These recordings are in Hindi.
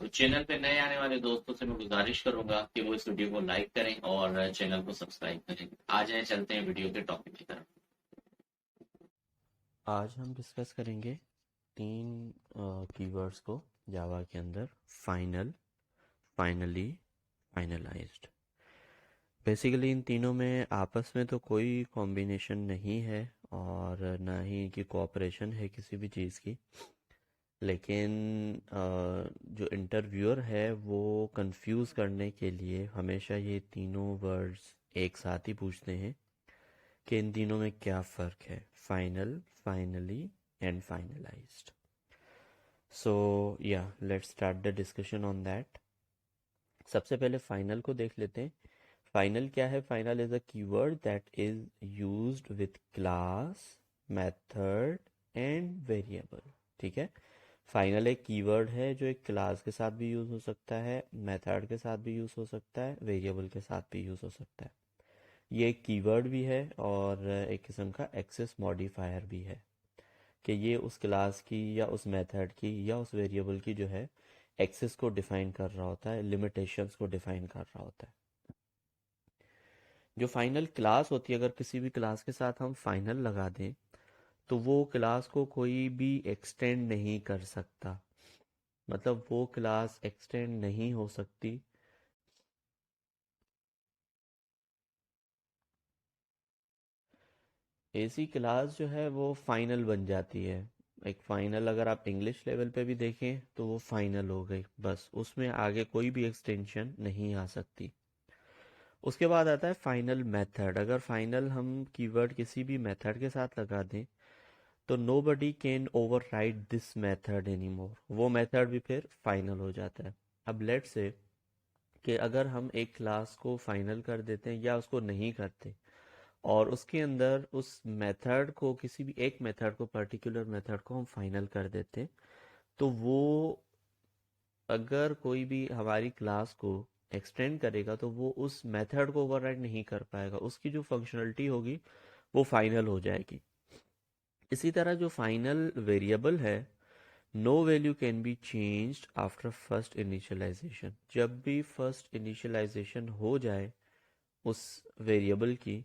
तो चैनल पे नए आने वाले दोस्तों से मैं गुजारिश करूंगा कि वो इस वीडियो को लाइक करें और चैनल को सब्सक्राइब करें। आ जाएं, चलते हैं वीडियो के टॉपिक की तरफ। आज हम डिस्कस करेंगे तीन कीवर्ड्स को जावा के अंदर। Final, finally, finalised. बेसिकली इन तीनों में आपस में तो कोई कॉम्बिनेशन नहीं है और ना ही इनकी कोऑपरेशन है किसी भी चीज़ की। लेकिन जो इंटरव्यूअर है वो कंफ्यूज करने के लिए हमेशा ये तीनों वर्ड्स एक साथ ही पूछते हैं कि इन तीनों में क्या फ़र्क है। Final, finally and finalised. So yeah, let's start the discussion on that. सबसे पहले फाइनल को देख लेते हैं। फाइनल क्या है? Final is a keyword that is used with class, method and variable. ठीक है। फाइनल एक कीवर्ड है जो एक क्लास के साथ भी यूज हो सकता है, मेथड के साथ भी यूज हो सकता है, वेरिएबल के साथ भी यूज हो सकता है। ये एक कीवर्ड भी है और एक किस्म का एक्सेस मॉडिफायर भी है कि ये उस क्लास की या उस मेथड की या उस वेरिएबल की जो है एक्सेस को डिफाइन कर रहा होता है, लिमिटेशंस को डिफाइन कर रहा होता है। जो फाइनल क्लास होती है, अगर किसी भी क्लास के साथ हम फाइनल लगा दें तो वो क्लास को कोई भी एक्सटेंड नहीं कर सकता। मतलब वो क्लास एक्सटेंड नहीं हो सकती। ऐसी क्लास जो है वो फाइनल बन जाती है। एक फाइनल अगर आप इंग्लिश लेवल पे भी देखें तो वो फाइनल हो गई, बस उसमें आगे कोई भी एक्सटेंशन नहीं आ सकती। उसके बाद आता है फाइनल मेथड। अगर फाइनल हम कीवर्ड किसी भी मेथड के साथ लगा दें तो nobody can overwrite this method any more, वो मेथड भी फिर फाइनल हो जाता है। अब लेट से कि अगर हम एक क्लास को फाइनल कर देते हैं या उसको नहीं करते और उसके अंदर उस मेथड को, किसी भी एक मेथड को, पर्टिकुलर मेथड को हम फाइनल कर देते हैं, तो वो अगर कोई भी हमारी क्लास को एक्सटेंड करेगा तो वो उस मेथड को ओवरराइड नहीं कर पाएगा, उसकी जो फंक्शनलिटी होगी वो फाइनल हो जाएगी। इसी तरह जो फाइनल वेरिएबल है, no value can be changed after first initialisation. जब भी फर्स्ट इनिशियलाइजेशन हो जाए उस वेरिएबल की,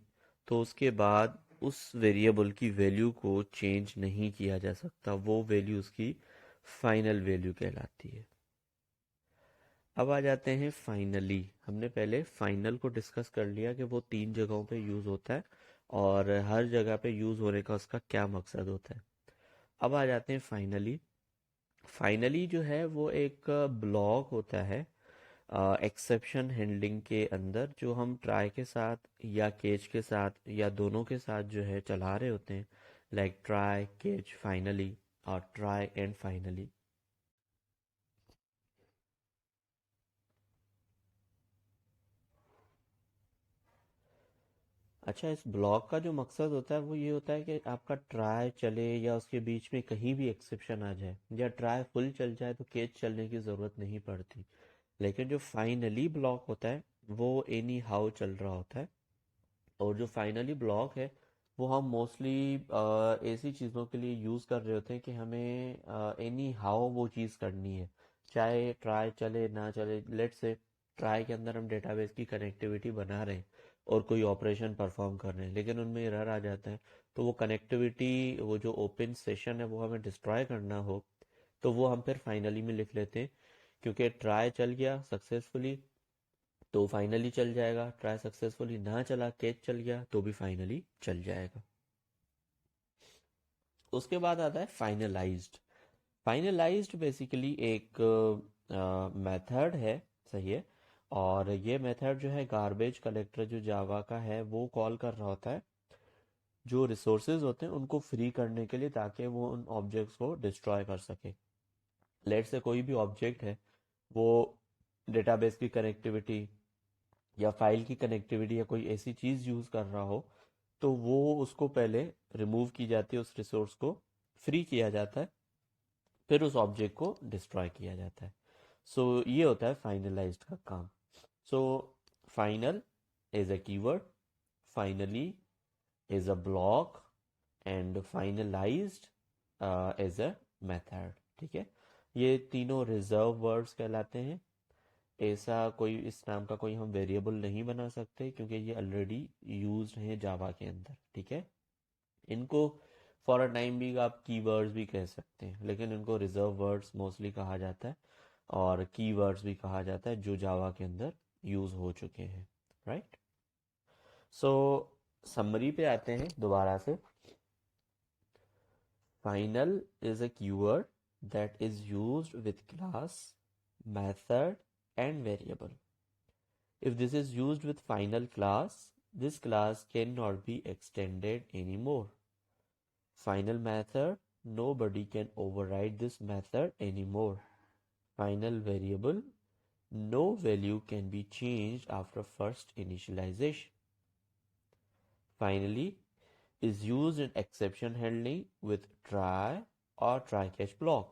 तो उसके बाद उस वेरिएबल की वैल्यू को चेंज नहीं किया जा सकता। वो वैल्यू उसकी फाइनल वैल्यू कहलाती है। अब आ जाते हैं फाइनली। हमने पहले फाइनल को डिस्कस कर लिया कि वो तीन जगहों पे यूज़ होता है और हर जगह पे यूज़ होने का उसका क्या मकसद होता है। अब आ जाते हैं फाइनली। फाइनली जो है वो एक ब्लॉक होता है एक्सेप्शन हैंडलिंग के अंदर, जो हम ट्राई के साथ या केज के साथ या दोनों के साथ जो है चला रहे होते हैं। लाइक ट्राई, केज, फाइनली और ट्राई एंड फाइनली। अच्छा, इस ब्लॉक का जो मकसद होता है वो ये होता है कि आपका ट्राई चले या उसके बीच में कहीं भी एक्सेप्शन आ जाए, या ट्राई फुल चल जाए तो केज चलने की ज़रूरत नहीं पड़ती। लेकिन जो फाइनली ब्लॉक होता है वो एनी हाउ चल रहा होता है। और जो फाइनली ब्लॉक है वो हम मोस्टली ऐसी चीज़ों के लिए यूज़ कर रहे होते हैं कि हमें एनी हाउ वो चीज़ करनी है, चाहे ट्राई चले ना चले। लेट से ट्राई के अंदर हम डेटाबेस की कनेक्टिविटी बना रहे हैं और कोई ऑपरेशन परफॉर्म कर रहे हैं, लेकिन उनमें एरर आ जाता है। तो वो कनेक्टिविटी, वो जो ओपन सेशन है वो हमें डिस्ट्रॉय करना हो तो वो हम फिर फाइनली में लिख लेते हैं। क्योंकि ट्राई चल गया सक्सेसफुली तो फाइनली चल जाएगा, ट्राई सक्सेसफुली ना चला, केस चल गया तो भी फाइनली चल जाएगा। उसके बाद आता है फाइनलाइज्ड। फाइनलाइज्ड बेसिकली एक मेथड है, सही है। और ये मेथड जो है गार्बेज कलेक्टर जो जावा का है वो कॉल कर रहा होता है जो रिसोर्सेज होते हैं उनको फ्री करने के लिए, ताकि वो उन ऑब्जेक्ट्स को डिस्ट्रॉय कर सके। लेट से कोई भी ऑब्जेक्ट है वो डेटाबेस की कनेक्टिविटी या फाइल की कनेक्टिविटी या कोई ऐसी चीज़ यूज़ कर रहा हो, तो वो उसको पहले रिमूव की जाती है, उस रिसोर्स को फ्री किया जाता है, फिर उस ऑब्जेक्ट को डिस्ट्रॉय किया जाता है। सो ये होता है फाइनलाइज्ड का काम। So final is a keyword, finally is a block and finalised is a method. ठीक है। ये तीनों रिजर्व वर्ड्स कहलाते हैं। ऐसा कोई इस नाम का कोई हम वेरिएबल नहीं बना सकते क्योंकि ये ऑलरेडी यूज्ड हैं जावा के अंदर, ठीक है। इनको फॉर अ टाइम भी आप कीवर्ड्स भी कह सकते हैं, लेकिन इनको रिजर्व वर्ड्स मोस्टली कहा जाता है और कीवर्ड्स भी कहा जाता है जो जावा के अंदर यूज हो चुके हैं, राइट। सो समरी पे आते हैं दोबारा से। Final is a keyword that is used with class, method, and variable. If this is used with final class, this class cannot be extended anymore. Final method, nobody can override this method anymore. Final variable, no value can be changed after first initialization. Finally, is used in exception handling with try or try catch block.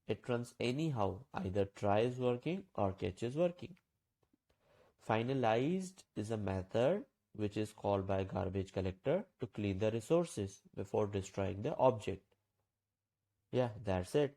It runs anyhow, either try is working or catch is working. Finalized is a method which is called by garbage collector to clean the resources before destroying the object. Yeah, that's it.